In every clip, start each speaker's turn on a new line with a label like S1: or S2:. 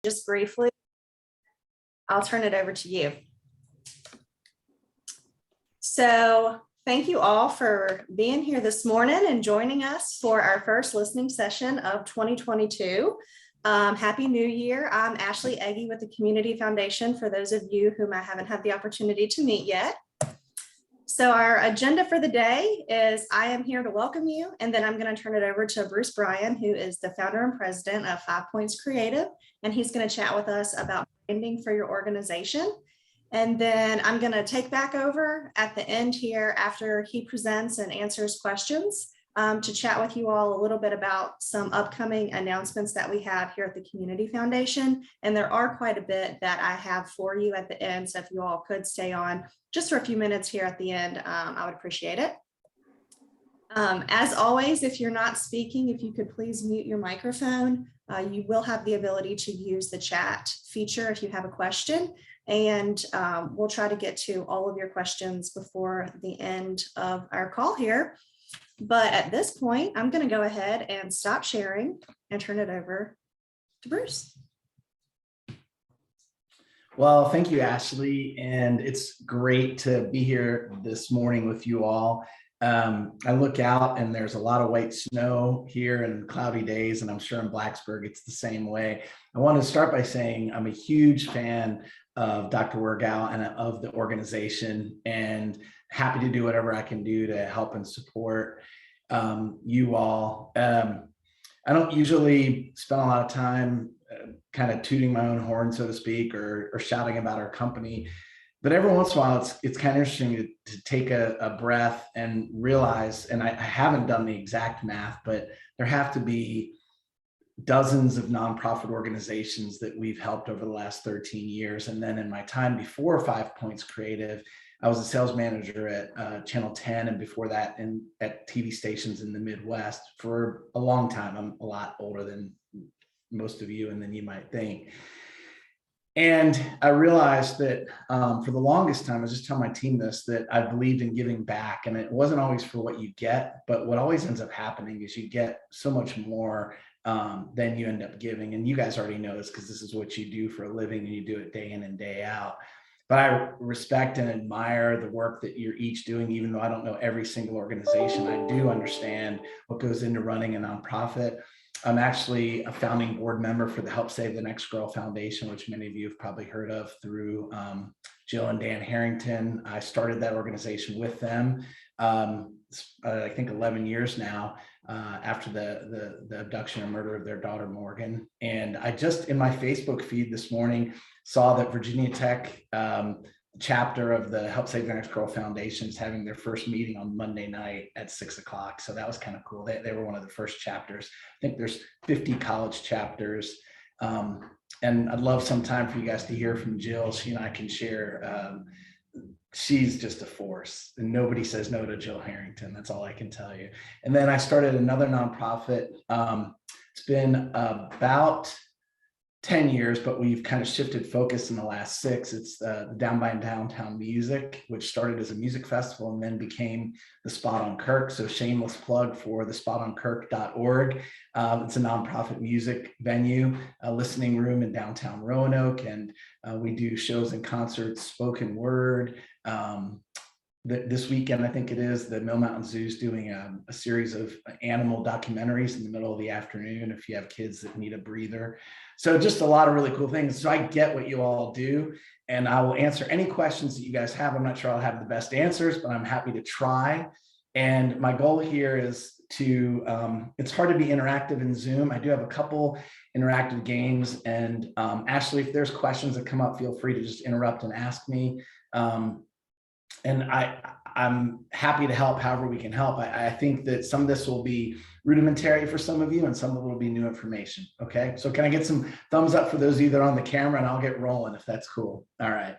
S1: just briefly, I'll turn it over to you. So thank you all for being here this morning and joining us for our first listening session of 2022. Happy New Year. I'm Ashley Eggy with the Community Foundation, for those of you whom I haven't had the opportunity to meet yet. So our agenda for the day is I am here to welcome you, and then I'm going to turn it over to Bruce Bryan, who is the founder and president of 5 Points Creative, and he's going to chat with us about branding for your organization. And then I'm going to take back over at the end here after he presents and answers questions to chat with you all a little bit about some upcoming announcements that we have here at the Community Foundation. And there are quite a bit that I have for you at the end. So if you all could stay on just for a few minutes here at the end, I would appreciate it. As always, if you're not speaking, if you could please mute your microphone. You will have the ability to use the chat feature if you have a question. And we'll try to get to all of your questions before the end of our call here. But at this point, I'm going to go ahead and stop sharing and turn it over to Bruce.
S2: Well, thank you, Ashley. And it's great to be here this morning with you all. I look out and there's a lot of white snow here and cloudy days, and I'm sure in Blacksburg it's the same way. I want to start by saying I'm a huge fan of Dr. Wergau and of the organization, and happy to do whatever I can do to help and support you all. I don't usually spend a lot of time kind of tooting my own horn, so to speak, or shouting about our company. But every once in a while, it's kind of interesting to take a breath and realize, and I haven't done the exact math, but there have to be dozens of nonprofit organizations that we've helped over the last 13 years. And then in my time before 5 Points Creative, I was a sales manager at Channel 10, and before that at TV stations in the Midwest for a long time. I'm a lot older than most of you and than you might think. And I realized that for the longest time, I was just telling my team this, that I believed in giving back. And it wasn't always for what you get, but what always ends up happening is you get so much more than you end up giving. And you guys already know this because this is what you do for a living and you do it day in and day out. But I respect and admire the work that you're each doing, even though I don't know every single organization. I do understand what goes into running a nonprofit. I'm actually a founding board member for the Help Save the Next Girl Foundation, which many of you have probably heard of through Jill and Dan Harrington. I started that organization with them, I think 11 years now, after the abduction or murder of their daughter, Morgan. And I just, in my Facebook feed this morning, saw that Virginia Tech chapter of the Help Save the Next Girl Foundation is having their first meeting on Monday night at 6 o'clock. So that was kind of cool. They were one of the first chapters. I think there's 50 college chapters. And I'd love some time for you guys to hear from Jill. She and I can share. She's just a force, and nobody says no to Jill Harrington. That's all I can tell you. And then I started another nonprofit. It's been about 10 years, but we've kind of shifted focus in the last 6. It's the Down by Downtown Music, which started as a music festival and then became the Spot on Kirk. So shameless plug for the spotonkirk.org. It's a nonprofit music venue, a listening room in downtown Roanoke. And we do shows and concerts, spoken word. This weekend, I think it is, the Mill Mountain Zoo is doing a series of animal documentaries in the middle of the afternoon if you have kids that need a breather. So just a lot of really cool things. So I get what you all do, and I will answer any questions that you guys have. I'm not sure I'll have the best answers, but I'm happy to try. And my goal here is to, it's hard to be interactive in Zoom. I do have a couple interactive games, and Ashley, if there's questions that come up, feel free to just interrupt and ask me. And I'm happy to help however we can help. I think that some of this will be rudimentary for some of you, and some of it will be new information. Okay, so can I get some thumbs up for those of you that are on the camera, and I'll get rolling if that's cool. All right.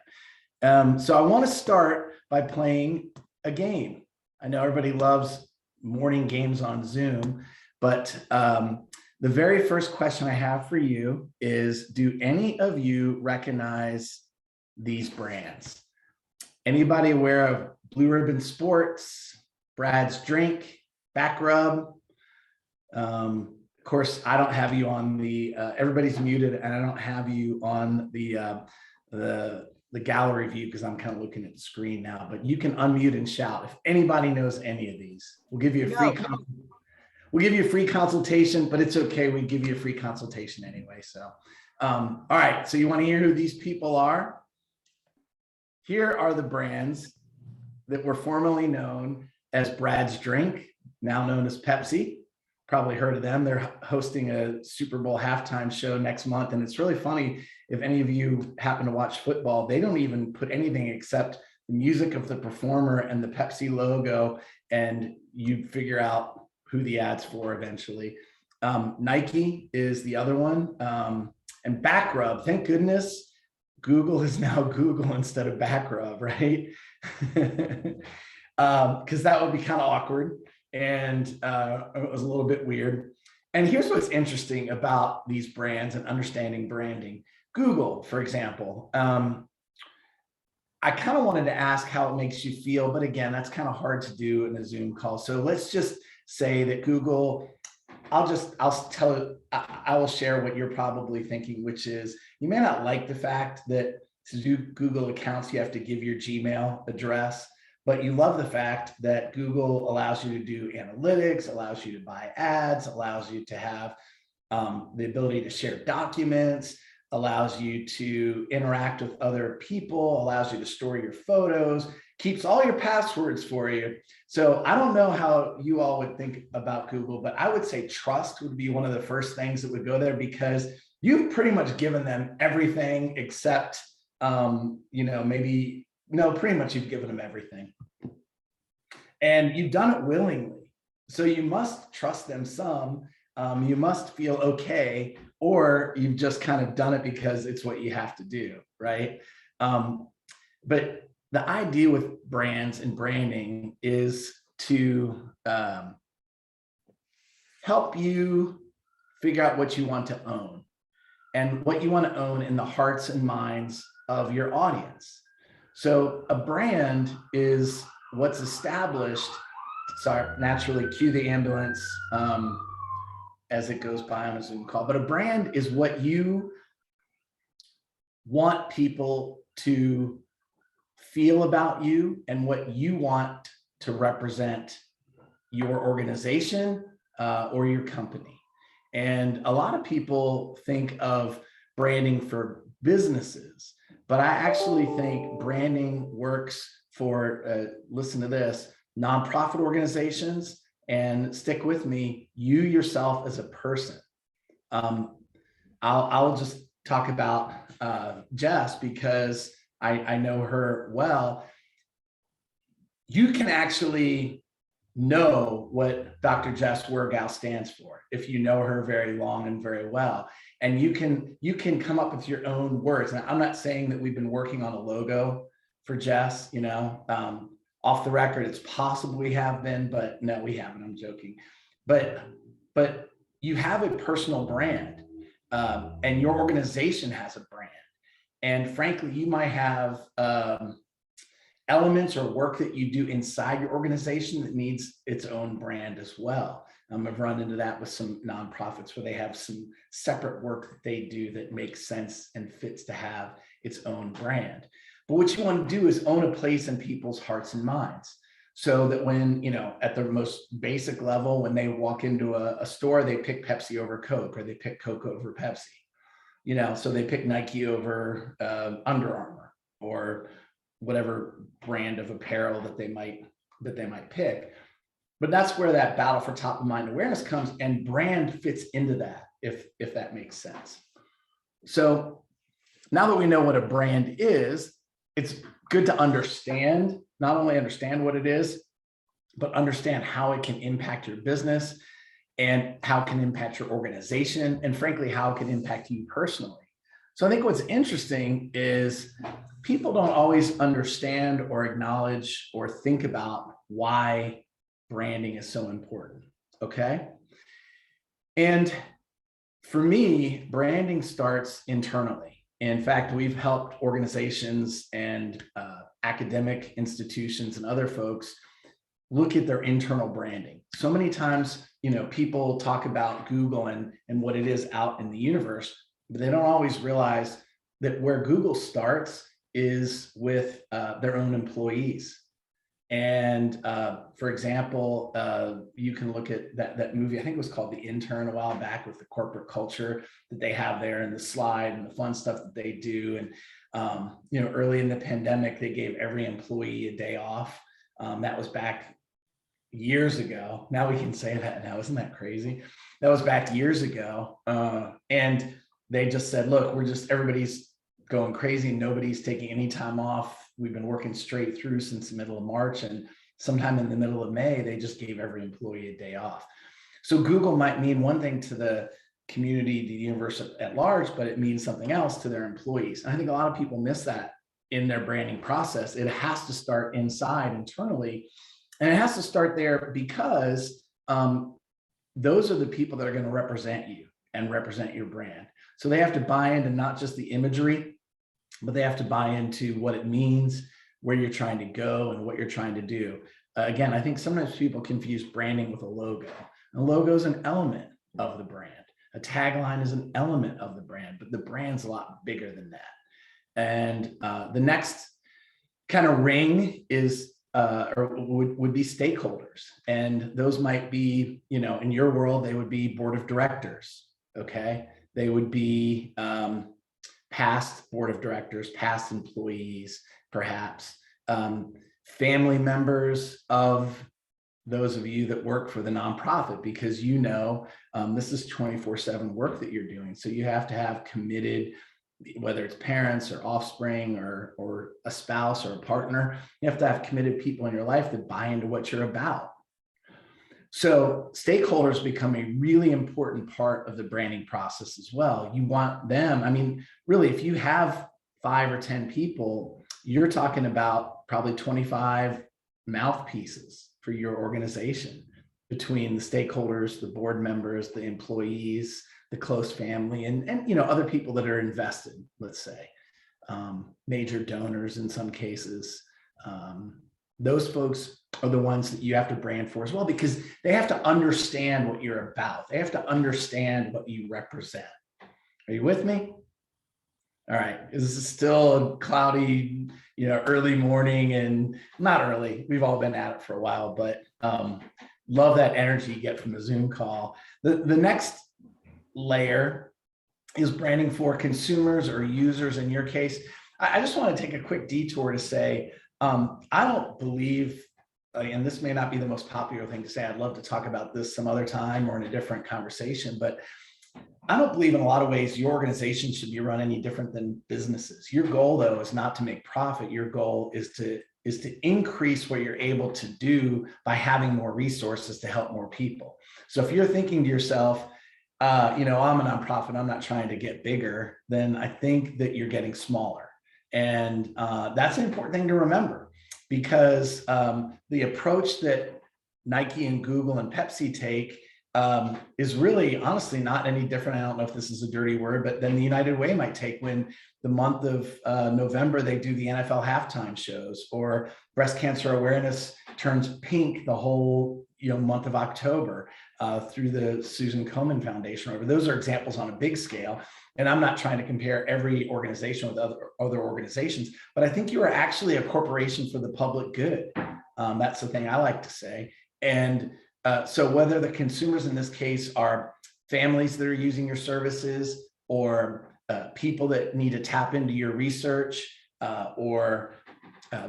S2: So I want to start by playing a game. I know everybody loves morning games on Zoom, but the very first question I have for you is, do any of you recognize these brands? Anybody aware of Blue Ribbon Sports, Brad's Drink, Back Rub? Of course, I don't have you on the, everybody's muted, and I don't have you on the gallery view because I'm kind of looking at the screen now, but you can unmute and shout. If anybody knows any of these, we'll give you a free we'll give you a free consultation, but it's okay. We give you a free consultation anyway. So, all right. So you want to hear who these people are? Here are the brands that were formerly known as Brad's Drink, now known as Pepsi. Probably heard of them. They're hosting a Super Bowl halftime show next month. And it's really funny, if any of you happen to watch football, they don't even put anything except the music of the performer and the Pepsi logo, and you figure out who the ad's for eventually. Nike is the other one. And Backrub, thank goodness, Google is now Google instead of Backrub, right? Because that would be kind of awkward. And it was a little bit weird. And here's what's interesting about these brands and understanding branding. Google, for example, I kind of wanted to ask how it makes you feel, but again, that's kind of hard to do in a Zoom call. So let's just say that Google, I will share what you're probably thinking, which is you may not like the fact that to do Google accounts, you have to give your Gmail address, but you love the fact that Google allows you to do analytics, allows you to buy ads, allows you to have the ability to share documents, allows you to interact with other people, allows you to store your photos, keeps all your passwords for you. So I don't know how you all would think about Google, but I would say trust would be one of the first things that would go there, because you've pretty much given them everything except, pretty much you've given them everything. And you've done it willingly. So you must trust them some, you must feel okay, or you've just kind of done it because it's what you have to do, right? But the idea with brands and branding is to help you figure out what you want to own and what you want to own in the hearts and minds of your audience. So a brand is what's established. Sorry, naturally cue the ambulance as it goes by on a Zoom call. But a brand is what you want people to feel about you and what you want to represent your organization or your company. And a lot of people think of branding for businesses, but I actually think branding works for, listen to this, nonprofit organizations, and stick with me, you yourself as a person. I'll just talk about Jess because I know her well. You can actually know what Dr. Jess Wergow stands for if you know her very long and very well. And you can come up with your own words. Now, I'm not saying that we've been working on a logo for Jess, off the record, it's possible we have been, but no, we haven't. I'm joking. But you have a personal brand, and your organization has a brand. And frankly, you might have elements or work that you do inside your organization that needs its own brand as well. I've run into that with some nonprofits where they have some separate work that they do that makes sense and fits to have its own brand. But what you want to do is own a place in people's hearts and minds, so that when, at the most basic level, when they walk into a store, they pick Pepsi over Coke, or they pick Coke over Pepsi, so they pick Nike over Under Armour, or whatever brand of apparel that they might pick. But that's where that battle for top of mind awareness comes, and brand fits into that, if that makes sense. So now that we know what a brand is, it's good to understand, not only understand what it is, but understand how it can impact your business and how it can impact your organization, and frankly, how it can impact you personally. So I think what's interesting is people don't always understand or acknowledge or think about why branding is so important, okay? And for me, branding starts internally. In fact, we've helped organizations and academic institutions and other folks look at their internal branding. So many times, people talk about Google and what it is out in the universe, but they don't always realize that where Google starts is with their own employees. And for example, you can look at that movie, I think it was called The Intern a while back, with the corporate culture that they have there and the slide and the fun stuff that they do. And, early in the pandemic, they gave every employee a day off. That was back years ago. Now we can say that now. Isn't that crazy? That was back years ago. And they just said, look, everybody's going crazy. Nobody's taking any time off. We've been working straight through since the middle of March, and sometime in the middle of May, they just gave every employee a day off. So Google might mean one thing to the community, the universe at large, but it means something else to their employees. And I think a lot of people miss that in their branding process. It has to start inside, internally, and it has to start there because those are the people that are going to represent you and represent your brand. So they have to buy into not just the imagery, but they have to buy into what it means, where you're trying to go, and what you're trying to do. Again, I think sometimes people confuse branding with a logo. A logo is an element of the brand. A tagline is an element of the brand, but the brand's a lot bigger than that. And the next kind of ring is would be stakeholders. And those might be, in your world, they would be board of directors. Okay. They would be past board of directors, past employees, perhaps family members of those of you that work for the nonprofit, because this is 24/7 work that you're doing. So you have to have committed, whether it's parents or offspring or a spouse or a partner, you have to have committed people in your life that buy into what you're about. So stakeholders become a really important part of the branding process as well. You want them, really, if you have 5 or 10 people, you're talking about probably 25 mouthpieces for your organization, between the stakeholders, the board members, the employees, the close family, and other people that are invested, let's say, major donors in some cases. Those folks are the ones that you have to brand for as well, because they have to understand what you're about. They have to understand what you represent. Are you with me? All right. This is still a cloudy, early morning, and not early. We've all been at it for a while, but love that energy you get from the Zoom call. The next layer is branding for consumers or users. In your case, I just want to take a quick detour to say, I don't believe, and this may not be the most popular thing to say, I'd love to talk about this some other time or in a different conversation, but I don't believe in a lot of ways your organization should be run any different than businesses. Your goal, though, is not to make profit. Your goal is to increase what you're able to do by having more resources to help more people. So if you're thinking to yourself, I'm a nonprofit, I'm not trying to get bigger, then I think that you're getting smaller. And that's an important thing to remember, because the approach that Nike and Google and Pepsi take is really, honestly, not any different. I don't know if this is a dirty word, but then the United Way might take when the month of November, they do the NFL halftime shows, or breast cancer awareness turns pink the whole month of October through the Susan Komen Foundation. Or those are examples on a big scale. And I'm not trying to compare every organization with other organizations, but I think you are actually a corporation for the public good. That's the thing I like to say. And so whether the consumers in this case are families that are using your services, or people that need to tap into your research, or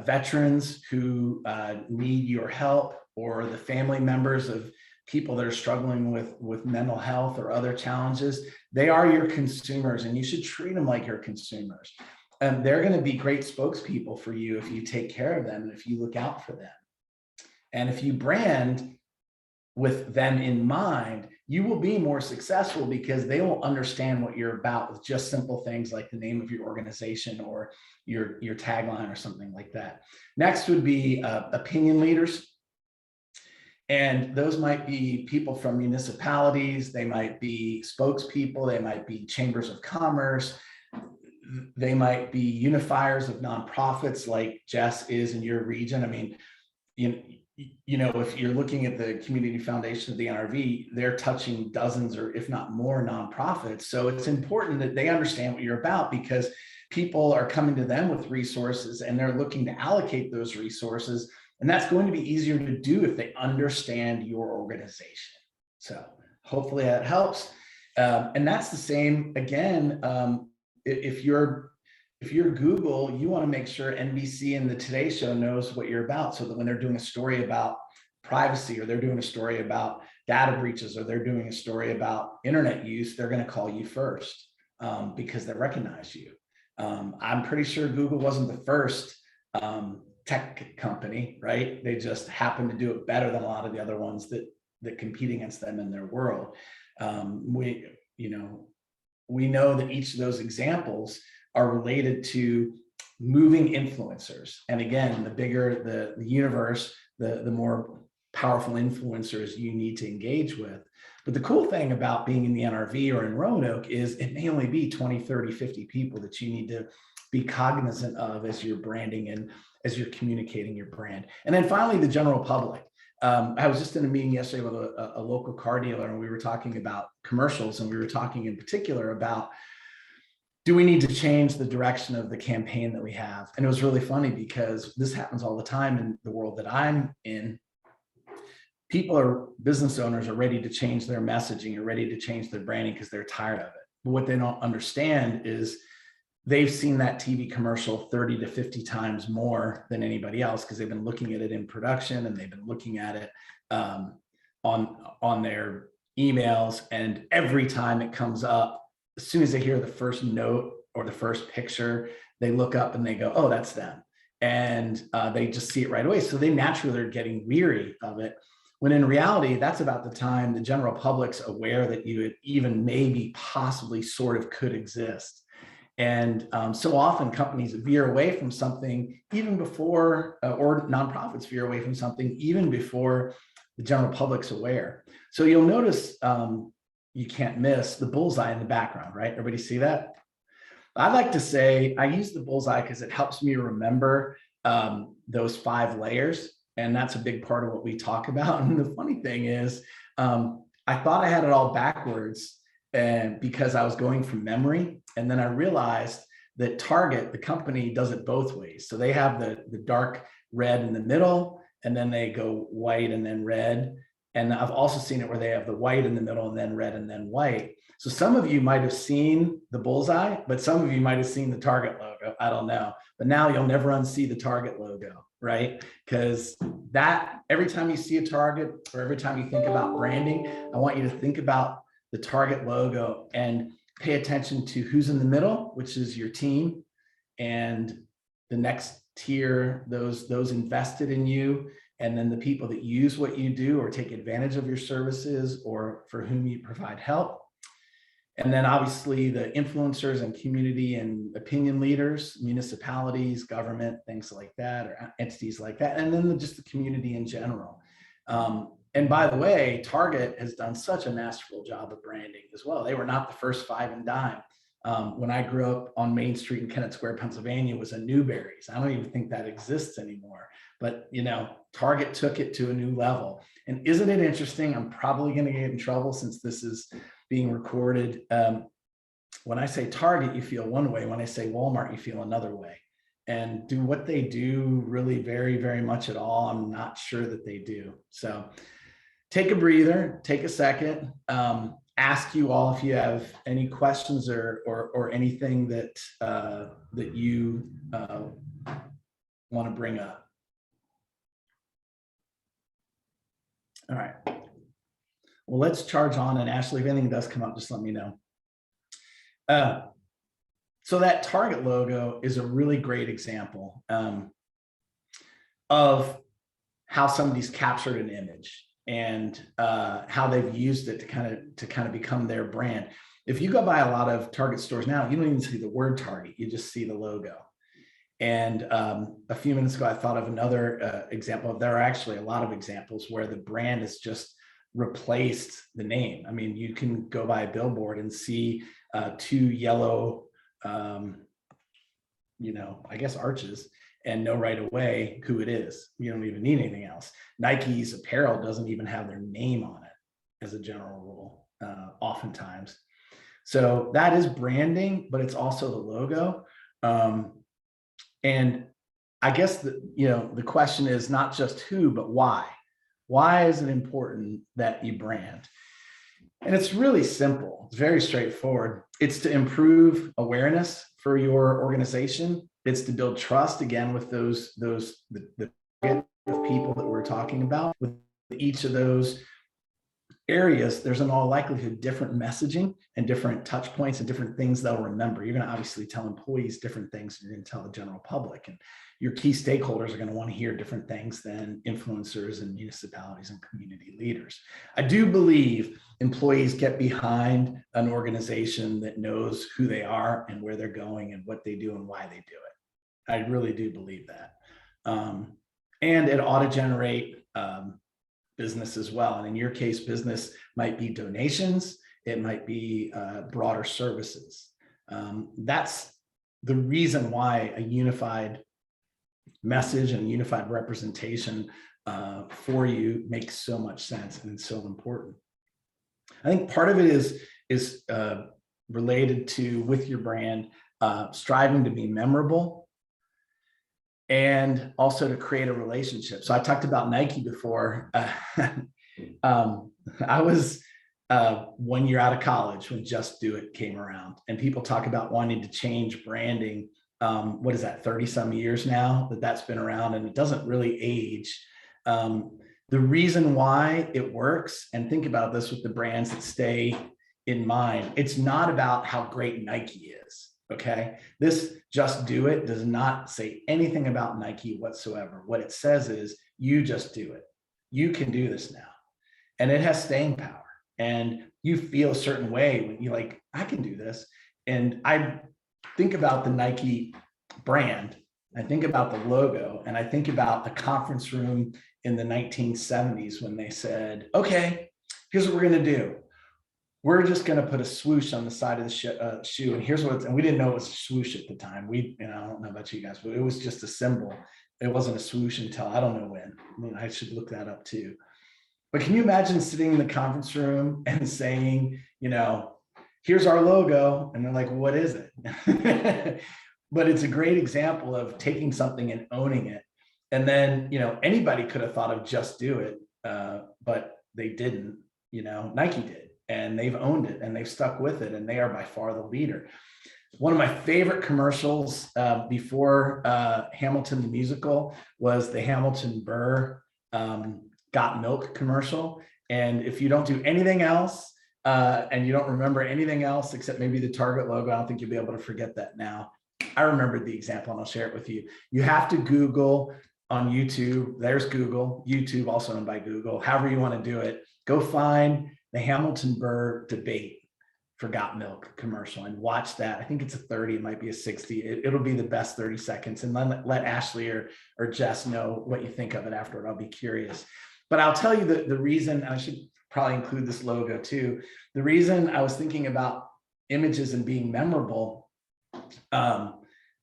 S2: veterans who need your help, or the family members of people that are struggling with mental health or other challenges, they are your consumers, and you should treat them like your consumers. And they're going to be great spokespeople for you if you take care of them and if you look out for them. And if you brand with them in mind, you will be more successful, because they will understand what you're about with just simple things like the name of your organization or your tagline or something like that. Next would be opinion leaders. And those might be people from municipalities, they might be spokespeople, they might be chambers of commerce, they might be unifiers of nonprofits like Jess is in your region. you know, if you're looking at the community foundation of the NRV, they're touching dozens or if not more nonprofits. So it's important that they understand what you're about, because people are coming to them with resources and they're looking to allocate those resources. And that's going to be easier to do if they understand your organization. So hopefully that helps. And that's the same again. If you're Google, you want to make sure NBC and the Today Show knows what you're about, so that when they're doing a story about privacy, or they're doing a story about data breaches, or they're doing a story about internet use, they're going to call you first, because they recognize you. I'm pretty sure Google wasn't the first tech company, right? They just happened to do it better than a lot of the other ones that compete against them in their world. We know that each of those examples are related to moving influencers. And again, the bigger the universe, the more powerful influencers you need to engage with. But the cool thing about being in the NRV or in Roanoke is it may only be 20, 30, 50 people that you need to be cognizant of as you're branding and as you're communicating your brand. And then finally, the general public. I was just in a meeting yesterday with a local car dealer, and we were talking about commercials, and we were talking in particular about, do we need to change the direction of the campaign that we have? And it was really funny because this happens all the time in the world that I'm in. Business owners are ready to change their messaging, are ready to change their branding because they're tired of it. But what they don't understand is they've seen that TV commercial 30 to 50 times more than anybody else, because they've been looking at it in production, and they've been looking at it on their emails. And every time it comes up, as soon as they hear the first note or the first picture, they look up and they go, oh, that's them. And they just see it right away. So they naturally are getting weary of it. When in reality, that's about the time the general public's aware that you even maybe possibly sort of could exist. And so often companies veer away from something even before, or nonprofits veer away from something even before the general public's aware. So you'll notice you can't miss the bullseye in the background, right? Everybody see that? I like to say I use the bullseye because it helps me remember those 5 layers. And that's a big part of what we talk about. And the funny thing is, I thought I had it all backwards, and because I was going from memory. And then I realized that Target, the company, does it both ways. So they have the dark red in the middle, and then they go white and then red. And I've also seen it where they have the white in the middle and then red and then white. So some of you might have seen the bullseye, but some of you might have seen the Target logo. I don't know. But now you'll never unsee the Target logo, right? Because every time you see a Target, or every time you think about branding, I want you to think about the Target logo and pay attention to who's in the middle, which is your team, and the next tier, those invested in you, and then the people that use what you do or take advantage of your services, or for whom you provide help. And then obviously the influencers and community and opinion leaders, municipalities, government, things like that, or entities like that. And then just the community in general. And by the way, Target has done such a masterful job of branding as well. They were not the first 5 and dime. When I grew up on Main Street in Kennett Square, Pennsylvania, was a Newberry's. I don't even think that exists anymore. But Target took it to a new level. And isn't it interesting? I'm probably going to get in trouble since this is being recorded. When I say Target, you feel one way. When I say Walmart, you feel another way. And do what they do really very, very much at all? I'm not sure that they do. So take a breather, take a second, ask you all if you have any questions or anything that you want to bring up. All right. Well, let's charge on. And Ashley, if anything does come up, just let me know. So that Target logo is a really great example of how somebody's captured an image and how they've used it to kind of become their brand. If you go by a lot of Target stores now, you don't even see the word Target, you just see the logo. And a few minutes ago, I thought of another example. There are actually a lot of examples where the brand has just replaced the name. I mean, you can go by a billboard and see 2 yellow I guess arches and know right away who it is. You don't even need anything else. Nike's apparel doesn't even have their name on it as a general rule, oftentimes. So that is branding, but it's also the logo. And I guess the question is not just who, but why. Why is it important that you brand? And it's really simple. It's very straightforward. It's to improve awareness for your organization. It's to build trust again with the people that we're talking about. With each of those areas, there's in all likelihood different messaging and different touch points and different things they'll remember. You're going to obviously tell employees different things than you're going to tell the general public, and your key stakeholders are going to want to hear different things than influencers and municipalities and community leaders. I do believe employees get behind an organization that knows who they are and where they're going and what they do and why they do it. I really do believe that. And it ought to generate business as well. And in your case, business might be donations. It might be broader services. That's the reason why a unified message and unified representation for you makes so much sense and so important. I think part of it is related to, with your brand, striving to be memorable and also to create a relationship. So I talked about Nike before. I was 1 year out of college when Just Do It came around, and people talk about wanting to change branding. What is that, 30 some years now that's been around, and it doesn't really age. The reason why it works, and think about this with the brands that stay in mind, it's not about how great Nike is. Okay, this Just Do It does not say anything about Nike whatsoever. What it says is, you just do it. You can do this now. And it has staying power. And you feel a certain way when you're like, I can do this. And I think about the Nike brand. I think about the logo, and I think about the conference room in the 1970s when they said, okay, here's what we're going to do. We're just going to put a swoosh on the side of the shoe. And here's what and we didn't know it was a swoosh at the time. I don't know about you guys, but it was just a symbol. It wasn't a swoosh until I don't know when. I mean, I should look that up too. But can you imagine sitting in the conference room and saying, here's our logo? And they're like, what is it? But it's a great example of taking something and owning it. And then, anybody could have thought of Just Do It, but they didn't. Nike did. And they've owned it and they've stuck with it, and they are by far the leader. One of my favorite commercials before Hamilton the musical was the Hamilton Burr Got Milk commercial. And if you don't do anything else and you don't remember anything else except maybe the Target logo, I don't think you'll be able to forget that now. I remembered the example and I'll share it with you. You have to Google on YouTube. There's Google, YouTube also owned by Google, however you want to do it. Go find the Hamilton Burr debate for Got Milk commercial and watch that. I think it's a 30, it might be a 60. It'll be the best 30 seconds. And then let Ashley or Jess know what you think of it afterward. I'll be curious. But I'll tell you the reason, I should probably include this logo too. The reason I was thinking about images and being memorable,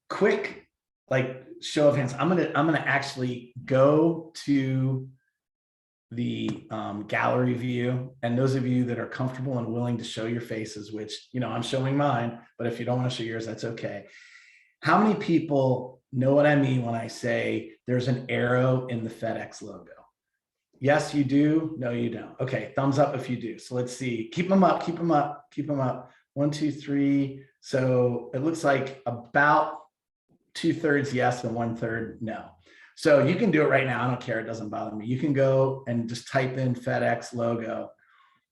S2: quick, like show of hands. I'm gonna actually go to the gallery view, and those of you that are comfortable and willing to show your faces, which I'm showing mine, but if you don't want to show yours, that's okay. How many people know what I mean when I say there's an arrow in the FedEx logo? Yes, you do. No, you don't. Okay, thumbs up if you do. So let's see. Keep them up. Keep them up. Keep them up. 1, 2, 3. So it looks like about 2/3 yes and 1/3 no. So you can do it right now. I don't care. It doesn't bother me. You can go and just type in FedEx logo.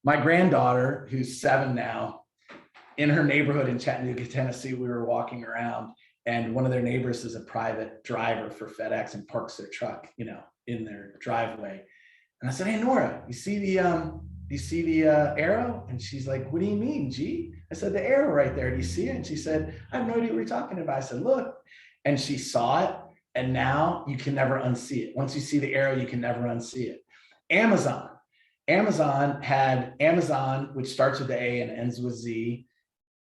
S2: My granddaughter, who's 7 now, in her neighborhood in Chattanooga, Tennessee, we were walking around, and one of their neighbors is a private driver for FedEx and parks their truck, in their driveway. And I said, hey, Nora, you see the arrow? And she's like, what do you mean, G? I said, the arrow right there. Do you see it? And she said, I have no idea what you're talking about. I said, look. And she saw it. And now you can never unsee it. Once you see the arrow, you can never unsee it. Amazon had Amazon, which starts with the A and ends with Z.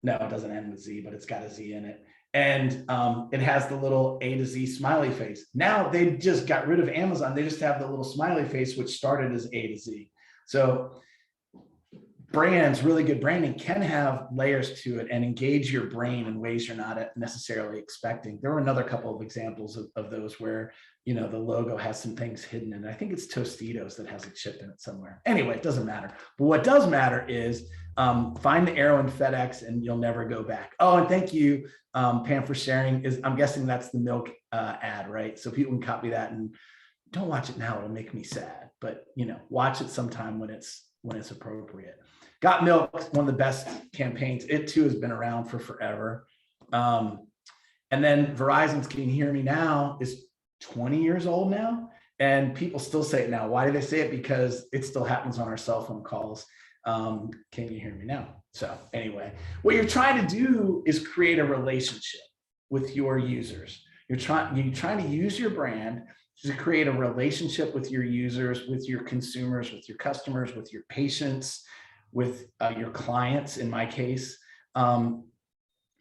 S2: No, it doesn't end with Z, but it's got a Z in it. And it has the little A to Z smiley face. Now they just got rid of Amazon. They just have the little smiley face, which started as A to Z. So brands, really good branding, can have layers to it and engage your brain in ways you're not necessarily expecting. There were another couple of examples of those where, you know, the logo has some things hidden, and I think it's Tostitos that has a chip in it somewhere. Anyway, it doesn't matter. But what does matter is find the arrow in FedEx and you'll never go back. Oh, and thank you, Pam, for sharing. I'm guessing that's the milk ad, right? So people can copy that, and don't watch it now, it'll make me sad. But, you know, watch it sometime when it's appropriate. Got Milk, one of the best campaigns. It too has been around for forever. And then Verizon's Can You Hear Me Now is 20 years old now, and people still say it now. Why do they say it? Because it still happens on our cell phone calls. Can you hear me now? So anyway, what you're trying to do is create a relationship with your users. You're trying to use your brand to create a relationship with your users, with your consumers, with your customers, with your patients, with your clients, in my case.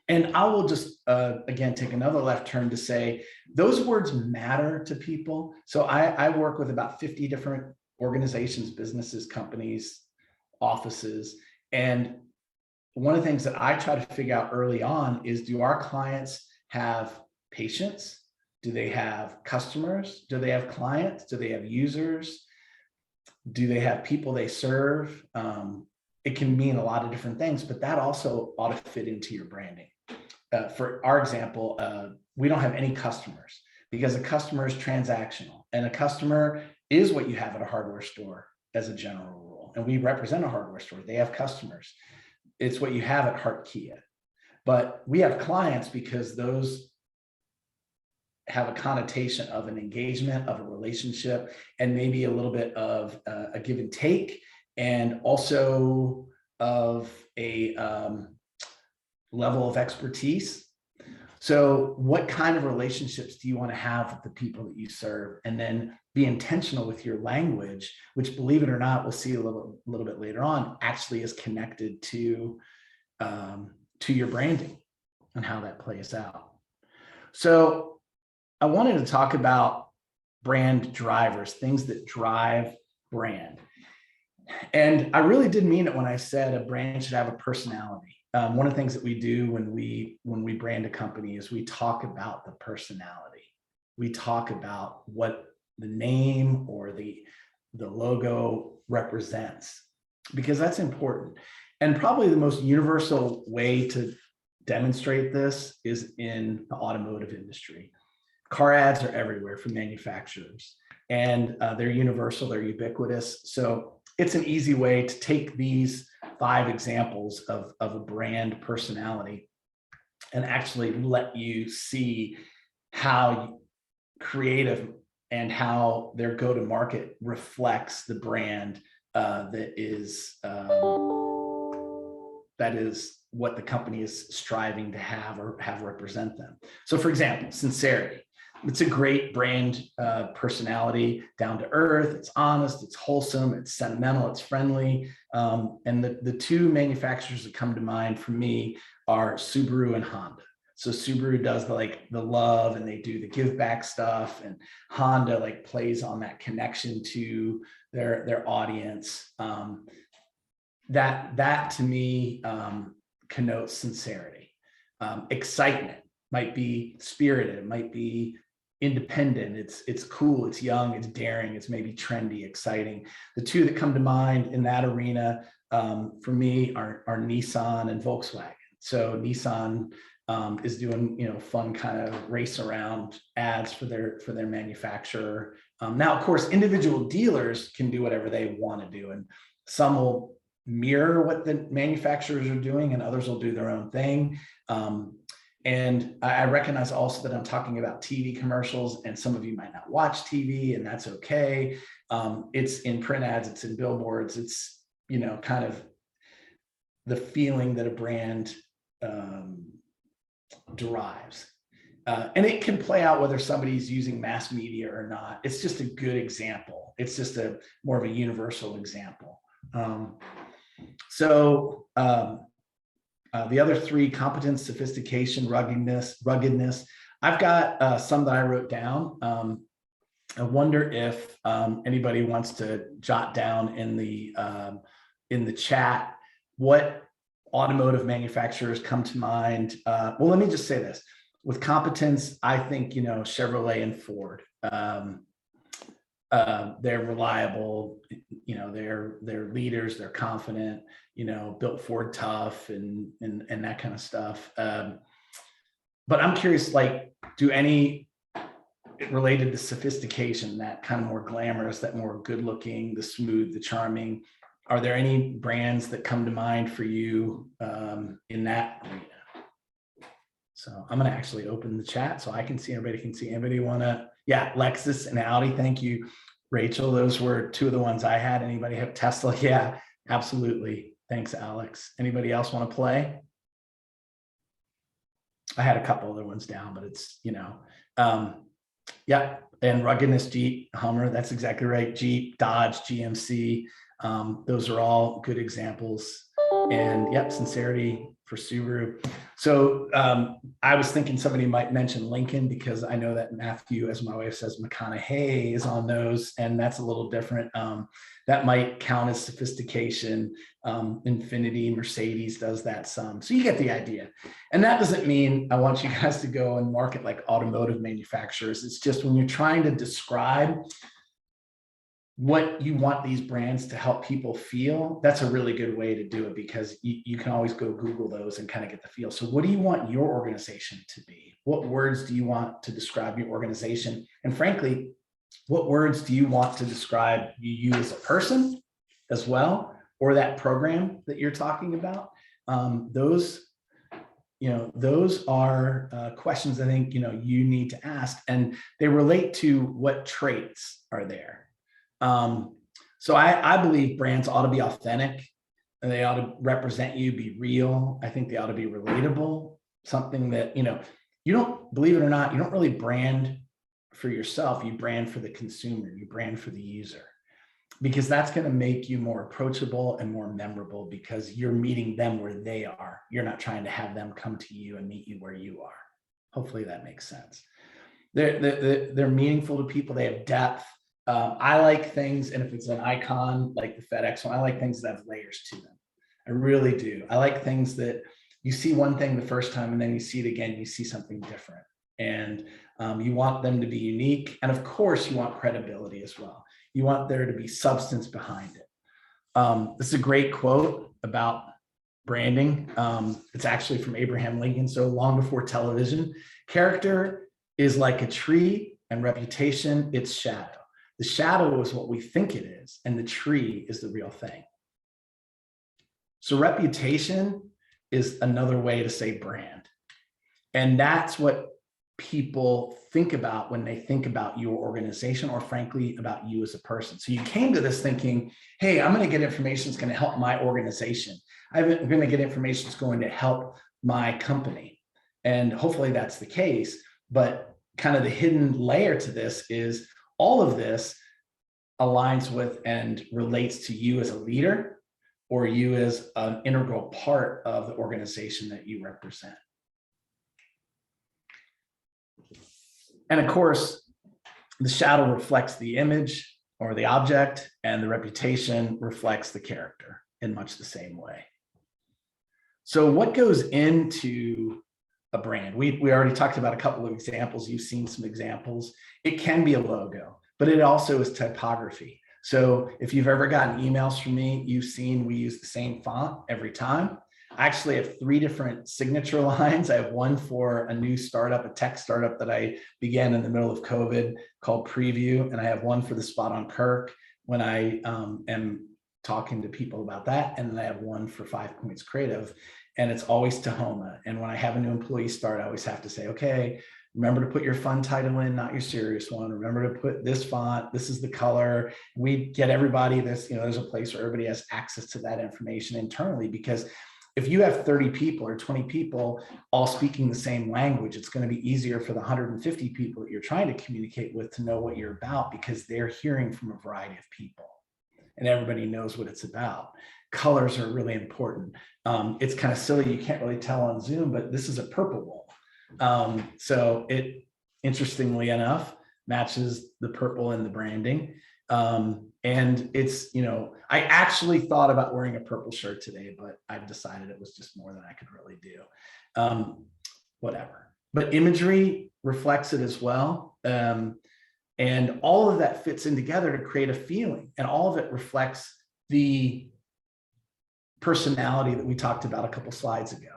S2: And I will just, again, take another left turn to say, those words matter to people. So I work with about 50 different organizations, businesses, companies, offices. And one of the things that I try to figure out early on is, do our clients have patients? Do they have customers? Do they have clients? Do they have users? Do they have people they serve? It can mean a lot of different things, but that also ought to fit into your branding. For our example, we don't have any customers because a customer is transactional, and a customer is what you have at a hardware store as a general rule. And we represent a hardware store. They have customers. It's what you have at Hart Kia. But we have clients because those have a connotation of an engagement, of a relationship, and maybe a little bit of a give and take, and also of a level of expertise. So what kind of relationships do you want to have with the people that you serve? And then be intentional with your language, which, believe it or not, we'll see a little bit later on, actually is connected to your branding and how that plays out. So I wanted to talk about brand drivers, things that drive brand. And I really did mean it when I said a brand should have a personality. One of the things that we do when we brand a company is we talk about the personality. We talk about what the name or the logo represents, because that's important. And probably the most universal way to demonstrate this is in the automotive industry. Car ads are everywhere from manufacturers, and they're universal, they're ubiquitous. So it's an easy way to take these 5 examples of a brand personality and actually let you see how creative and how their go-to-market reflects the brand that is what the company is striving to have or have represent them. So for example, sincerity. It's a great brand personality, down to earth, it's honest, it's wholesome, it's sentimental, it's friendly. And the 2 manufacturers that come to mind for me are Subaru and Honda. So Subaru does the love, and they do the give back stuff, and Honda plays on that connection to their audience. That to me connotes sincerity. Excitement might be spirited, it might be independent, it's cool, it's young, it's daring, it's maybe trendy, exciting. The 2 that come to mind in that arena for me are Nissan and Volkswagen. So Nissan is doing fun kind of race around ads for their manufacturer. Now, of course, individual dealers can do whatever they want to do, and some will mirror what the manufacturers are doing, and others will do their own thing. And I recognize also that I'm talking about TV commercials, and some of you might not watch TV, and that's okay. It's in print ads, it's in billboards, it's kind of the feeling that a brand derives. And it can play out whether somebody's using mass media or not. It's just a good example. It's just more of a universal example. The other three, competence, sophistication, ruggedness. I've got some that I wrote down. I wonder if anybody wants to jot down in the chat what automotive manufacturers come to mind. Well, let me just say this. With competence, I think, Chevrolet and Ford. They're reliable, they're leaders, they're confident, built Ford tough and that kind of stuff. But I'm curious, like, do any related to sophistication, that kind of more glamorous, that more good looking, the smooth, the charming, are there any brands that come to mind for you in that arena? So I'm going to actually open the chat so I can see, everybody can see. Anybody want to, yeah, Lexus and Audi. Thank you, Rachel. Those were two of the ones I had. Anybody have Tesla? Yeah, absolutely. Thanks, Alex. Anybody else want to play? I had a couple other ones down, but it's, yeah. And ruggedness, Jeep, Hummer. That's exactly right. Jeep, Dodge, GMC. Those are all good examples. And yep, sincerity for Subaru. So I was thinking somebody might mention Lincoln, because I know that Matthew, as my wife says, McConaughey is on those, and that's a little different. That might count as sophistication. Infiniti, Mercedes does that some. So you get the idea. And that doesn't mean I want you guys to go and market like automotive manufacturers. It's just when you're trying to describe what you want these brands to help people feel, that's a really good way to do it, because you can always go Google those and kind of get the feel. So what do you want your organization to be? What words do you want to describe your organization? And frankly, what words do you want to describe you as a person as well, or that program that you're talking about? Those are questions I think, you need to ask, and they relate to what traits are there. So I believe brands ought to be authentic, and they ought to represent you, be real. I think they ought to be relatable, something that, you don't, believe it or not, you don't really brand for yourself. You brand for the consumer, you brand for the user, because that's going to make you more approachable and more memorable, because you're meeting them where they are. You're not trying to have them come to you and meet you where you are. Hopefully that makes sense. They're meaningful to people. They have depth. I like things, and if it's an icon like the FedEx one, I like things that have layers to them. I really do. I like things that you see one thing the first time, and then you see it again, you see something different. And you want them to be unique. And of course, you want credibility as well. You want there to be substance behind it. This is a great quote about branding. It's actually from Abraham Lincoln. So long before television, character is like a tree, and reputation, its shadow. The shadow is what we think it is, and the tree is the real thing. So reputation is another way to say brand. And that's what people think about when they think about your organization, or frankly, about you as a person. So you came to this thinking, hey, I'm going to get information that's going to help my organization. I'm going to get information that's going to help my company. And hopefully that's the case. But kind of the hidden layer to this is all of this aligns with and relates to you as a leader, or you as an integral part of the organization that you represent. And of course, the shadow reflects the image or the object, and the reputation reflects the character in much the same way. So what goes into a brand? We already talked about a couple of examples. You've seen some examples. It can be a logo, but it also is typography. So if you've ever gotten emails from me, you've seen we use the same font every time. I actually have 3 different signature lines. I have one for a new startup, a tech startup that I began in the middle of COVID called Preview. And I have one for the Spot on Kirk when I am talking to people about that. And then I have one for 5 Points Creative, and it's always Tahoma. And when I have a new employee start, I always have to say, okay, remember to put your fun title in, not your serious one. Remember to put this font, this is the color. We get everybody this, there's a place where everybody has access to that information internally, because if you have 30 people or 20 people all speaking the same language, it's going to be easier for the 150 people that you're trying to communicate with to know what you're about, because they're hearing from a variety of people and everybody knows what it's about. colors are really important. It's kind of silly, you can't really tell on Zoom, but this is a purple wolf. So it, interestingly enough, matches the purple in the branding. And it's, I actually thought about wearing a purple shirt today, but I've decided it was just more than I could really do. Whatever. But imagery reflects it as well. And all of that fits in together to create a feeling. And all of it reflects the personality that we talked about a couple slides ago.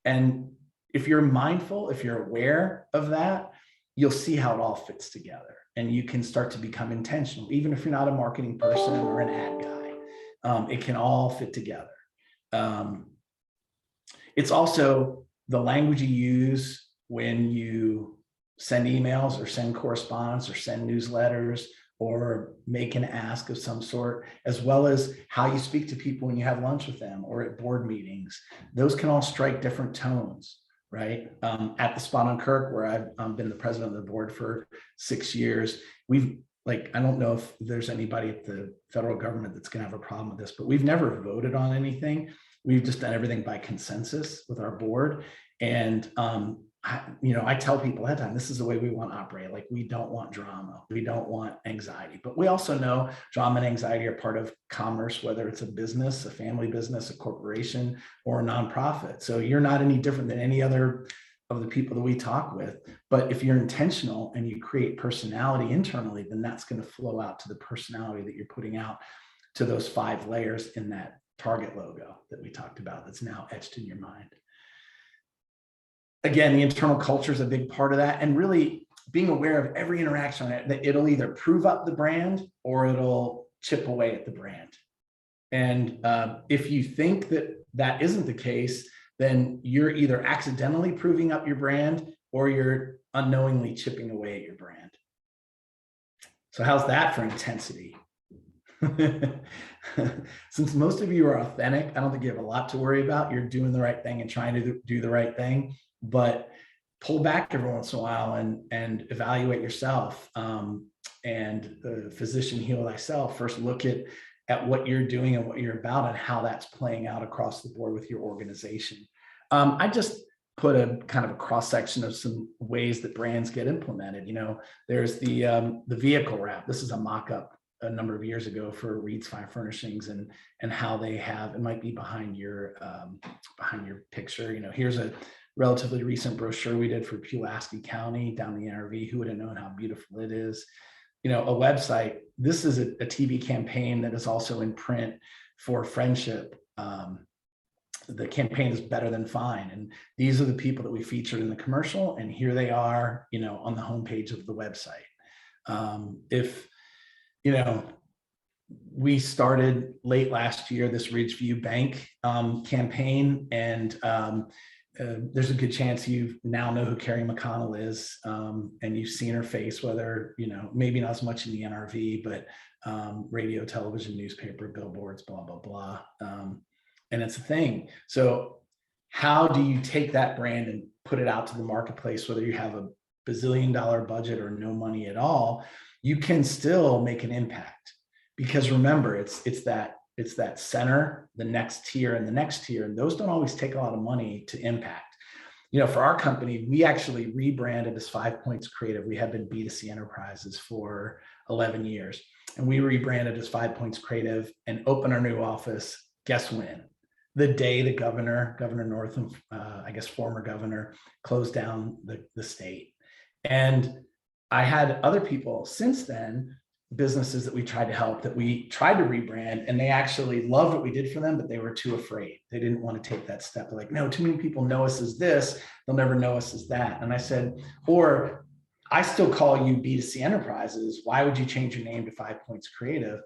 S2: And if you're mindful, if you're aware of that, you'll see how it all fits together. And you can start to become intentional, even if you're not a marketing person or an ad guy. It can all fit together. It's also the language you use when you send emails or send correspondence or send newsletters or make an ask of some sort, as well as how you speak to people when you have lunch with them or at board meetings. Those can all strike different tones, right? At the Spot on Kirk, where I've been the president of the board for 6 years, I don't know if there's anybody at the federal government that's gonna have a problem with this, but we've never voted on anything. We've just done everything by consensus with our board. And I tell people ahead of time, this is the way we want to operate. Like, we don't want drama. We don't want anxiety, but we also know drama and anxiety are part of commerce, whether it's a business, a family business, a corporation, or a nonprofit. So you're not any different than any other of the people that we talk with. But if you're intentional and you create personality internally, then that's going to flow out to the personality that you're putting out to those 5 layers in that Target logo that we talked about that's now etched in your mind. Again, the internal culture is a big part of that, and really being aware of every interaction on it, that it'll either prove up the brand or it'll chip away at the brand. And if you think that that isn't the case, then you're either accidentally proving up your brand or you're unknowingly chipping away at your brand. So how's that for intensity? Since most of you are authentic, I don't think you have a lot to worry about. You're doing the right thing and trying to do the right thing. But pull back every once in a while and evaluate yourself. And the physician heal thyself. First, look at what you're doing and what you're about and how that's playing out across the board with your organization. I just put a kind of a cross section of some ways that brands get implemented. There's the vehicle wrap. This is a mock-up a number of years ago for Reed's Fine Furnishings and how they have, it might be behind your picture. Here's a relatively recent brochure we did for Pulaski County down the NRV. Who would have known how beautiful it is? A website. This is a TV campaign that is also in print for Friendship. The campaign is Better Than Fine. And these are the people that we featured in the commercial. And here they are, on the homepage of the website. We started late last year, this Ridgeview Bank campaign, and there's a good chance you now know who Carrie McConnell is, and you've seen her face, whether, maybe not as much in the NRV, but radio, television, newspaper, billboards, blah, blah, blah. And it's a thing. So how do you take that brand and put it out to the marketplace, whether you have a bazillion-dollar budget or no money at all? You can still make an impact, because remember, it's that center, the next tier and the next tier, and those don't always take a lot of money to impact. For our company, we actually rebranded as 5 Points Creative. We have been B2C Enterprises for 11 years, and we rebranded as 5 Points Creative and opened our new office. Guess when? The day the Governor Northam, former governor, closed down the state. And I had other people since then, businesses that we tried to help, that we tried to rebrand, and they actually loved what we did for them, but they were too afraid. They didn't want to take that step. They're like, no, too many people know us as this, they'll never know us as that. And I said, or I still call you B2C Enterprises. Why would you change your name to 5 Points Creative?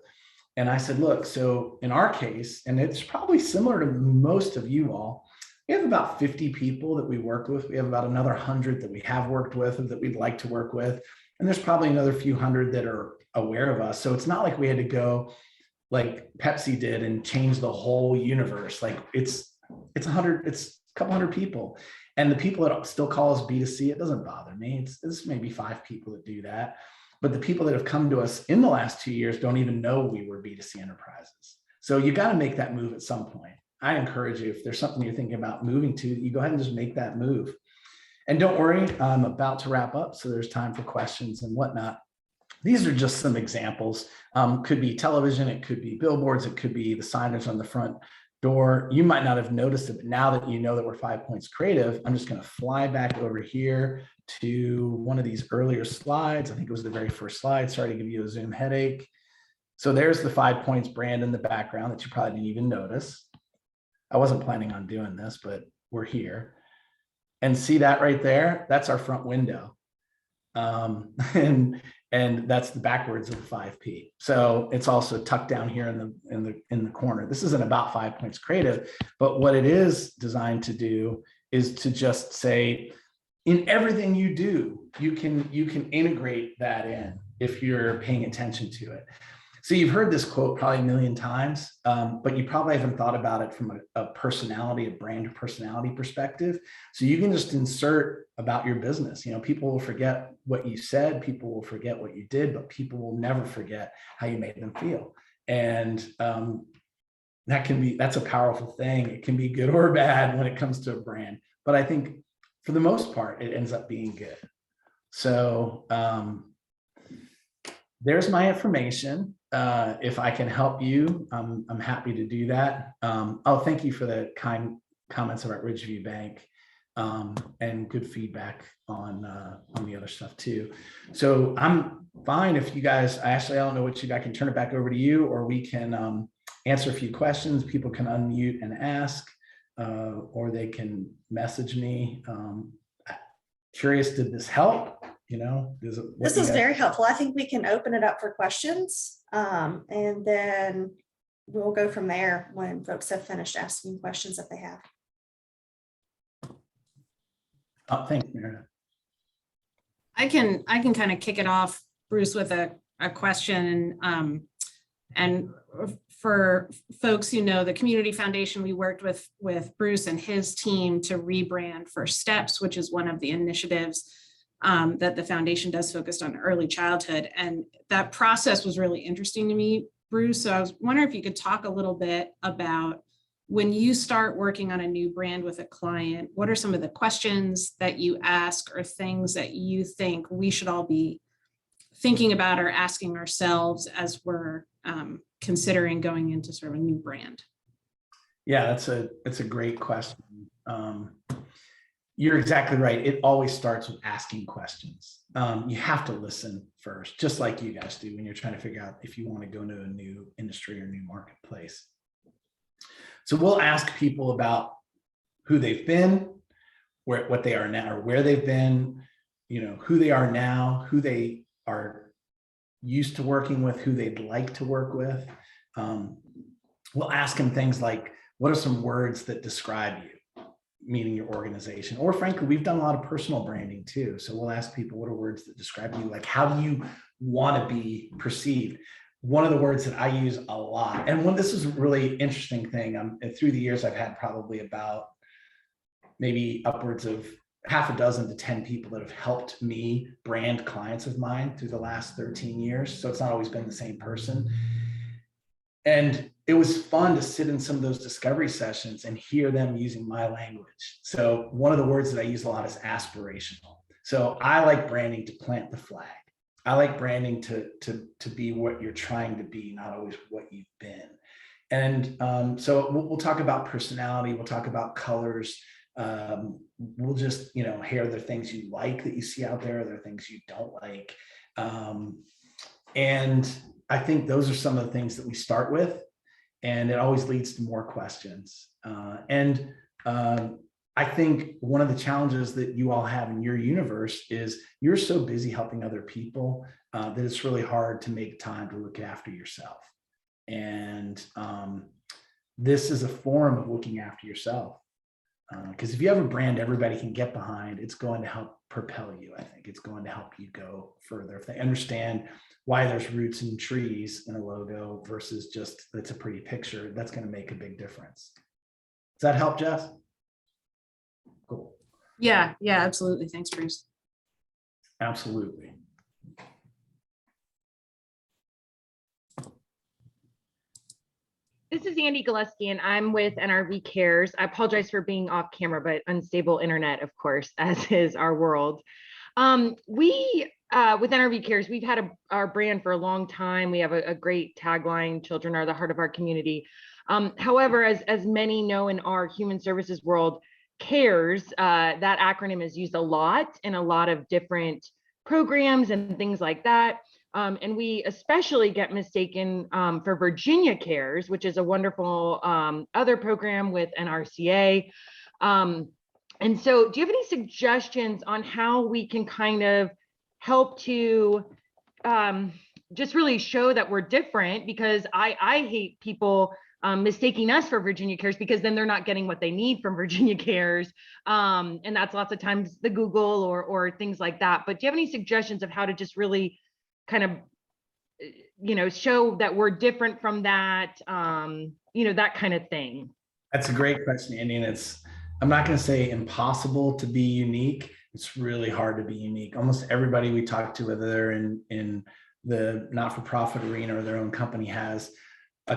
S2: And I said, look, so in our case, and it's probably similar to most of you all, we have about 50 people that we work with. We have about another 100 that we have worked with and that we'd like to work with. And there's probably another few hundred that are aware of us. So it's not like we had to go like Pepsi did and change the whole universe. Like it's a couple hundred people. And the people that still call us B2C, it doesn't bother me. It's maybe 5 people that do that. But the people that have come to us in the last 2 years don't even know we were B2C Enterprises. So you got to make that move at some point. I encourage you, if there's something you're thinking about moving to, you go ahead and just make that move. And don't worry, I'm about to wrap up, so there's time for questions and whatnot. These are just some examples. Could be television, it could be billboards, it could be the signage on the front door. You might not have noticed it, but now that you know that we're 5 Points Creative, I'm just going to fly back over here to one of these earlier slides. I think it was the very first slide. Sorry to give you a Zoom headache. So there's the 5 Points brand in the background that you probably didn't even notice. I wasn't planning on doing this, but we're here. And see that right there? That's our front window. And that's the backwards of the 5P. So it's also tucked down here in the corner. This isn't about 5 Points Creative, but what it is designed to do is to just say, in everything you do, you can integrate that in if you're paying attention to it. So you've heard this quote probably a million times, but you probably haven't thought about it from a personality, a brand personality perspective. So you can just insert about your business. You know, people will forget what you said, people will forget what you did, but people will never forget how you made them feel. And that's a powerful thing. It can be good or bad when it comes to a brand, but I think for the most part, it ends up being good. So there's my information. If I can help you, I'm happy to do that. Oh, thank you for the kind comments about Ridgeview Bank and good feedback on the other stuff too. So I'm fine if you guys, Ashley, I don't know what I can turn it back over to you, or we can answer a few questions. People can unmute and ask, or they can message me. Curious, did this help? You know,
S1: this is very helpful. I think we can open it up for questions, and then we'll go from there when folks have finished asking questions that they have.
S2: Oh, thanks, Meredith.
S3: I can kind of kick it off, Bruce, with a question. And for folks who know the Community Foundation, we worked with Bruce and his team to rebrand First Steps, which is one of the initiatives that the foundation does focused on early childhood. And that process was really interesting to me, Bruce. So I was wondering if you could talk a little bit about when you start working on a new brand with a client, what are some of the questions that you ask or things that you think we should all be thinking about or asking ourselves as we're considering going into sort of a new brand?
S2: Yeah, that's a great question. You're exactly right. It always starts with asking questions. You have to listen first, just like you guys do when you're trying to figure out if you want to go into a new industry or new marketplace. So we'll ask people about who they've been, what they are now, or where they've been, you know, who they are now, who they are used to working with, who they'd like to work with. We'll ask them things like, what are some words that describe you, meaning your organization? Or frankly, we've done a lot of personal branding too. So we'll ask people, what are words that describe you? Like, how do you want to be perceived? One of the words that I use a lot, and this is a really interesting thing, through the years, I've had probably about maybe upwards of half a dozen to 10 people that have helped me brand clients of mine through the last 13 years. So it's not always been the same person. And it was fun to sit in some of those discovery sessions and hear them using my language. So one of the words that I use a lot is aspirational. So I like branding to plant the flag. I like branding to be what you're trying to be, not always what you've been. And so we'll talk about personality. We'll talk about colors. We'll just, you know, here are the things you like that you see out there. There are things you don't like. And I think those are some of the things that we start with, and it always leads to more questions. I think one of the challenges that you all have in your universe is you're so busy helping other people that it's really hard to make time to look after yourself. And this is a form of looking after yourself. Because if you have a brand everybody can get behind, it's going to help propel you. I think it's going to help you go further. If they understand why there's roots and trees in a logo versus just it's a pretty picture, that's going to make a big difference. Does that help, Jess? Cool.
S3: Yeah, absolutely. Thanks, Bruce.
S2: Absolutely.
S4: This is Andy Gillespie, and I'm with NRV Cares. I apologize for being off camera, but unstable internet, of course, as is our world. We, with NRV Cares, we've had our brand for a long time. We have a great tagline, children are the heart of our community. However, as many know in our human services world, CARES, that acronym is used a lot in a lot of different programs and things like that. And we especially get mistaken for Virginia Cares, which is a wonderful other program with NRCA. And so do you have any suggestions on how we can kind of help to just really show that we're different? Because I hate people mistaking us for Virginia Cares, because then they're not getting what they need from Virginia Cares. And that's lots of times the Google or things like that. But do you have any suggestions of how to just really kind of, show that we're different from that, that kind of thing?
S2: That's a great question, Andy. And I'm not going to say impossible to be unique. It's really hard to be unique. Almost everybody we talk to, whether they're in the not-for-profit arena or their own company, has a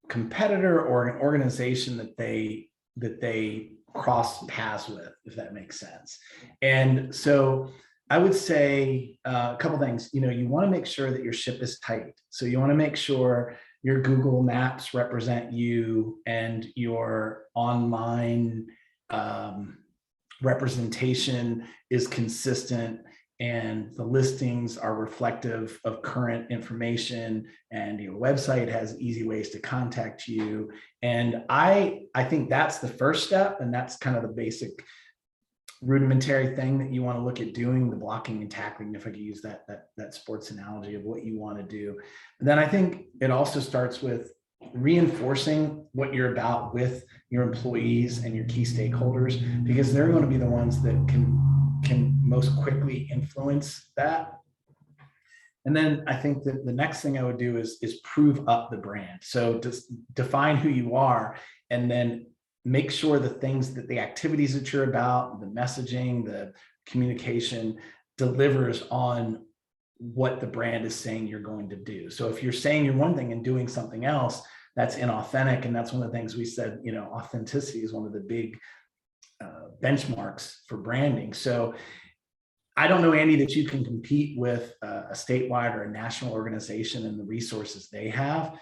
S2: competitor or an organization that they cross paths with, if that makes sense. And so I would say a couple things. You want to make sure that your ship is tight. So you want to make sure your Google Maps represent you and your online representation is consistent, and the listings are reflective of current information, and your website has easy ways to contact you. And I think that's the first step, and that's kind of the basic rudimentary thing that you want to look at doing, the blocking and tackling, if I could use that sports analogy of what you want to do. And then I think it also starts with reinforcing what you're about with your employees and your key stakeholders, because they're going to be the ones that can most quickly influence that. And then I think that the next thing I would do is prove up the brand. So just define who you are, and then make sure the activities that you're about, the messaging, the communication delivers on what the brand is saying you're going to do. So if you're saying you're one thing and doing something else, that's inauthentic. And that's one of the things we said, authenticity is one of the big benchmarks for branding. So I don't know, Andy, that you can compete with a statewide or a national organization and the resources they have.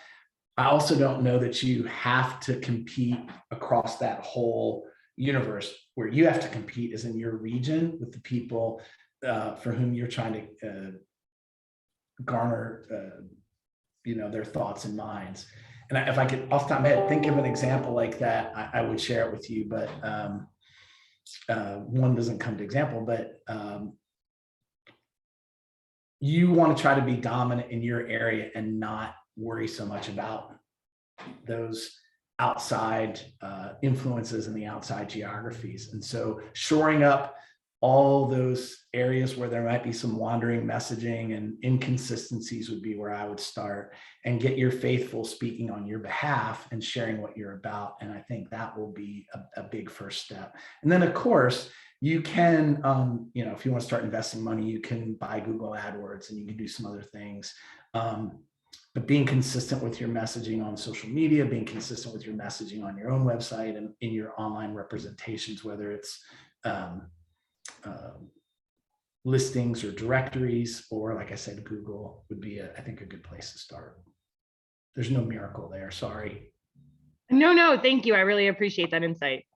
S2: I also don't know that you have to compete across that whole universe. Where you have to compete is in your region with the people for whom you're trying to garner, their thoughts and minds. And if I could, off the top of my head, think of an example like that, I would share it with you. But one doesn't come to example, but you want to try to be dominant in your area and not worry so much about those outside influences and the outside geographies. And so shoring up all those areas where there might be some wandering messaging and inconsistencies would be where I would start, and get your faithful speaking on your behalf and sharing what you're about. And I think that will be a big first step. And then of course, you can, if you want to start investing money, you can buy Google AdWords and you can do some other things. But being consistent with your messaging on social media, being consistent with your messaging on your own website and in your online representations, whether it's listings or directories, or like I said, Google would be, I think, a good place to start. There's no miracle there, sorry.
S4: No, thank you. I really appreciate that insight.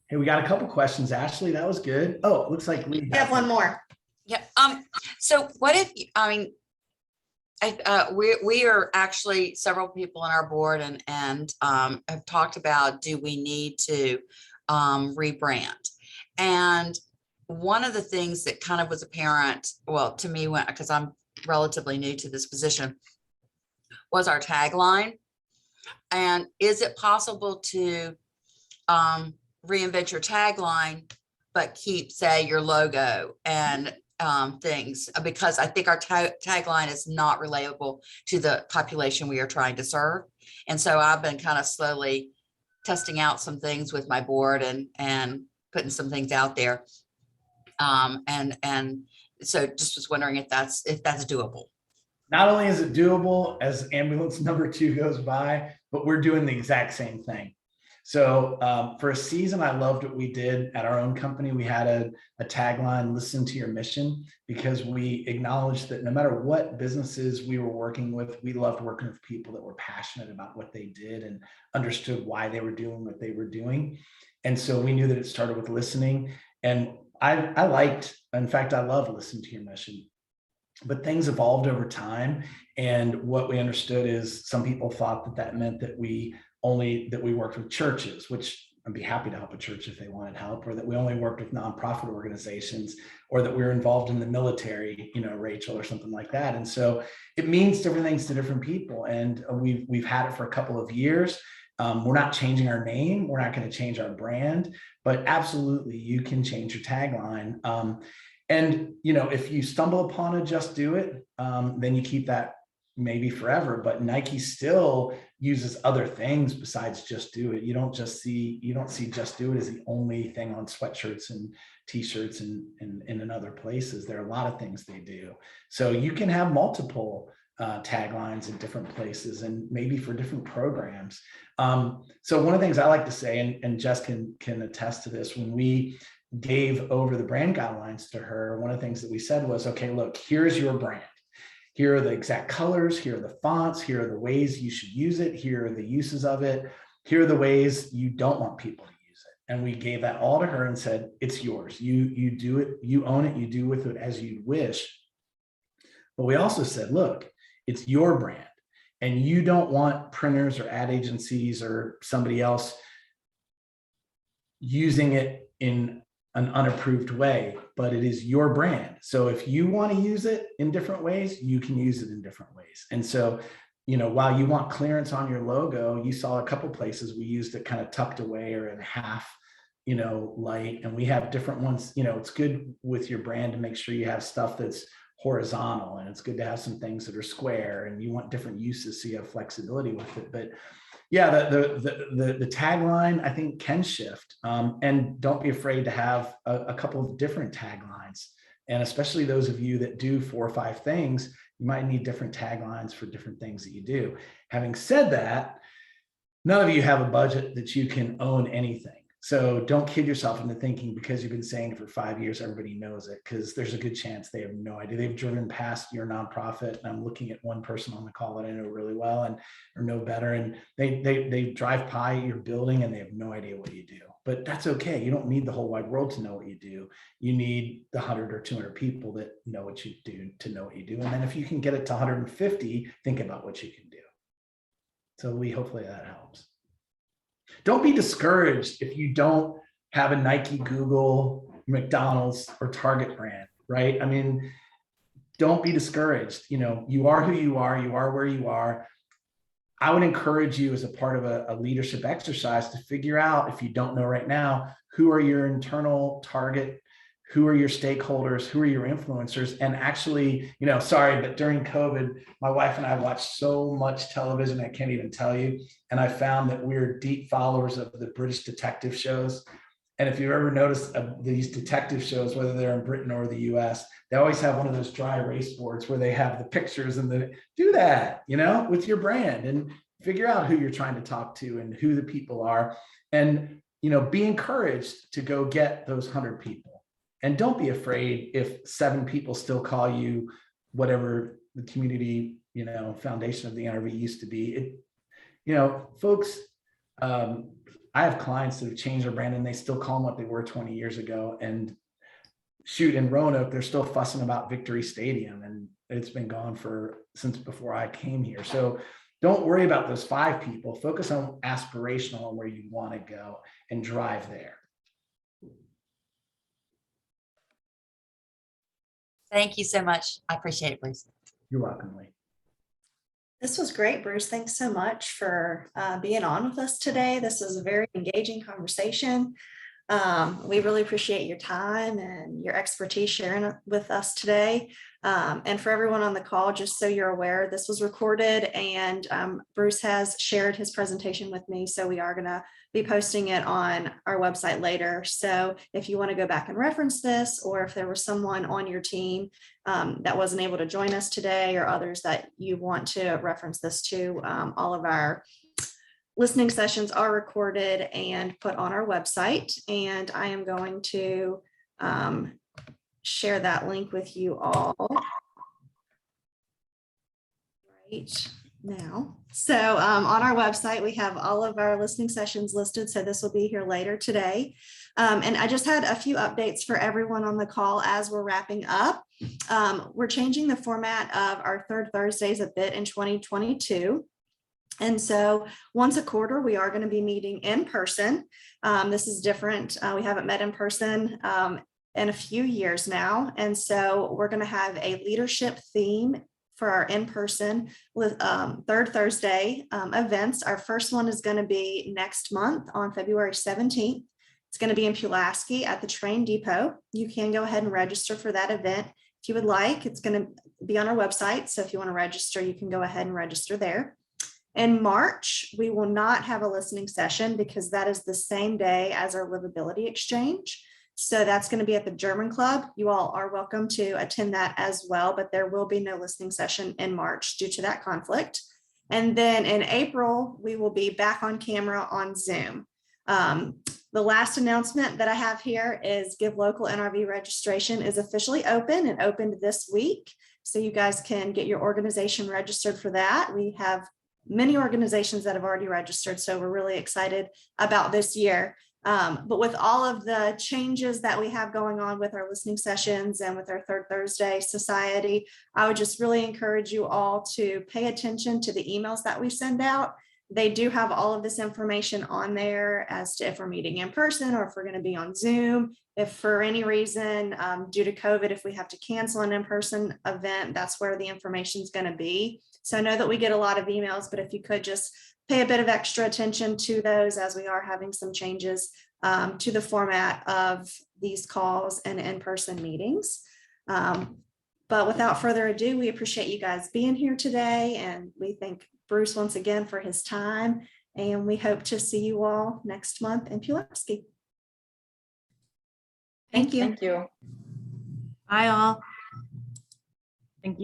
S2: Hey, we got a couple questions, Ashley. That was good. Oh, it looks like we
S1: have one more.
S5: Yeah. So what if, we are actually several people on our board and have talked about, do we need to rebrand? And one of the things that kind of was apparent, well, to me, because I'm relatively new to this position, was our tagline. And is it possible to reinvent your tagline, but keep, say, your logo and things? Because I think our tagline is not relatable to the population we are trying to serve. And so I've been kind of slowly testing out some things with my board and putting some things out there. And so just was wondering if that's doable.
S2: Not only is it doable as ambulance number 2 goes by, but we're doing the exact same thing. So for a season, I loved what we did at our own company. We had a tagline, listen to your mission, because we acknowledged that no matter what businesses we were working with, we loved working with people that were passionate about what they did and understood why they were doing what they were doing. And so we knew that it started with listening. And I liked, in fact, I love listen to your mission. But things evolved over time. And what we understood is some people thought that that meant that we worked with churches, which I'd be happy to help a church if they wanted help, or that we only worked with nonprofit organizations, or that we were involved in the military, Rachel, or something like that. And so it means different things to different people. And we've had it for a couple of years. We're not changing our name. We're not going to change our brand, but absolutely you can change your tagline. And, if you stumble upon a just do it, then you keep that maybe forever, but Nike still uses other things besides just do it. You don't see just do it as the only thing on sweatshirts and t-shirts and in other places. There are a lot of things they do. So you can have multiple taglines in different places and maybe for different programs. So one of the things I like to say, and Jess can attest to this, when we gave over the brand guidelines to her, one of the things that we said was, okay, look, here's your brand. Here are the exact colors, here are the fonts, here are the ways you should use it, here are the uses of it, here are the ways you don't want people to use it. And we gave that all to her and said, it's yours. You do it, you own it, you do with it as you wish. But we also said, look, it's your brand. And you don't want printers or ad agencies or somebody else using it in an unapproved way, but it is your brand. So if you want to use it in different ways, you can use it in different ways. And so, while you want clearance on your logo, you saw a couple places we used it kind of tucked away or in half, light. And we have different ones. It's good with your brand to make sure you have stuff that's horizontal, and it's good to have some things that are square, and you want different uses so you have flexibility with it. But yeah, the tagline I think can shift, and don't be afraid to have a couple of different taglines. And especially those of you that do 4 or 5 things, you might need different taglines for different things that you do. Having said that, none of you have a budget that you can own anything. So don't kid yourself into thinking because you've been saying it for 5 years, everybody knows it, because there's a good chance they have no idea. They've driven past your nonprofit. And I'm looking at one person on the call that I know really well and or know better. And they drive by your building and they have no idea what you do. But that's okay. You don't need the whole wide world to know what you do. You need the 100 or 200 people that know what you do to know what you do. And then if you can get it to 150, think about what you can do. So hopefully that helps. Don't be discouraged if you don't have a Nike, Google, McDonald's, or Target brand, right? I mean, don't be discouraged. You are who you are where you are. I would encourage you as a part of a leadership exercise to figure out, if you don't know right now, who are your internal target, who are your stakeholders, who are your influencers, and actually, sorry, but during COVID, my wife and I watched so much television, I can't even tell you. And I found that we're deep followers of the British detective shows. And if you've ever noticed these detective shows, whether they're in Britain or the US, they always have one of those dry erase boards where they have the pictures and do that, with your brand, and figure out who you're trying to talk to and who the people are. And, be encouraged to go get those 100 people. And don't be afraid if 7 people still call you whatever the community, foundation of the NRV used to be. Folks, I have clients that have changed their brand and they still call them what they were 20 years ago. And shoot, in Roanoke, they're still fussing about Victory Stadium, and it's been gone since before I came here. So don't worry about those 5 people. Focus on aspirational and where you want to go and drive there.
S5: Thank you so much. I appreciate it, Bruce.
S2: You're welcome, Lee.
S1: This was great, Bruce. Thanks so much for being on with us today. This is a very engaging conversation. We really appreciate your time and your expertise sharing with us today. And for everyone on the call, just so you're aware, this was recorded and Bruce has shared his presentation with me. So we are going to be posting it on our website later. So if you want to go back and reference this, or if there was someone on your team that wasn't able to join us today, or others that you want to reference this to, all of our listening sessions are recorded and put on our website. And I am going to share that link with you all right now. So on our website, we have all of our listening sessions listed. So this will be here later today. And I just had a few updates for everyone on the call as we're wrapping up. We're changing the format of our third Thursdays a bit in 2022. And so once a quarter, we are going to be meeting in person. This is different. We haven't met in person in a few years now. And so we're going to have a leadership theme for our in-person with third Thursday events. Our first one is going to be next month on February 17th. It's going to be in Pulaski at the train depot. You can go ahead and register for that event if you would like. It's going to be on our website. So if you want to register, you can go ahead and register there. In March, we will not have a listening session because that is the same day as our livability exchange. So that's going to be at the German Club. You all are welcome to attend that as well, but there will be no listening session in March due to that conflict. And then in April, we will be back on camera on Zoom. The last announcement that I have here is Give Local NRV registration is officially open and opened this week. So you guys can get your organization registered for that. We have many organizations that have already registered, so we're really excited about this year. But with all of the changes that we have going on with our listening sessions and with our Third Thursday Society, I would just really encourage you all to pay attention to the emails that we send out. They do have all of this information on there as to if we're meeting in person or if we're going to be on Zoom. If for any reason, due to COVID, if we have to cancel an in-person event, that's where the information is going to be. So I know that we get a lot of emails, but if you could just pay a bit of extra attention to those as we are having some changes to the format of these calls and in-person meetings. But without further ado, we appreciate you guys being here today, and we thank Bruce once again for his time, and we hope to see you all next month in Pulaski. Thank you.
S4: Thank you.
S3: Bye all.
S4: Thank you